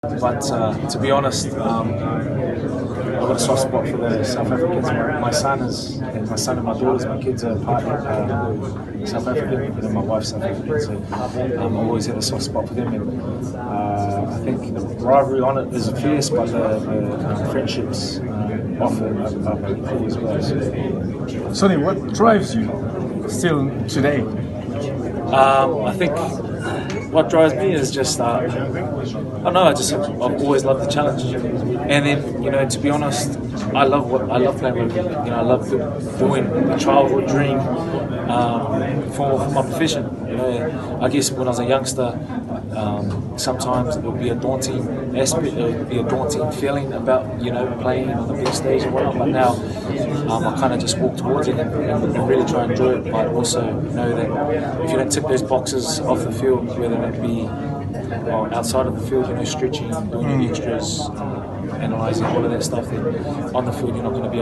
But to be honest, I've got a soft spot for the South Africans. My son and my daughters, my kids are part South African, and my wife's South African, so I've always had a soft spot for them. And I think the rivalry on it is fierce, but the friendships offer are pretty cool as well. Sonny, what drives you still today? I think what drives me is just I don't know. I've always loved the challenge, and then to be honest, I love playing rugby. I love doing the childhood dream for my profession. I guess when I was a youngster, sometimes it would be a daunting aspect. It would be a daunting feeling about playing on the big stage and whatnot. But now I kind of just walk towards it and really try and enjoy it. But also know that if you don't tick those boxes off the field, whether it be outside of the field, stretching, doing your extras, analysing all of that stuff, then on the field you're not going to be able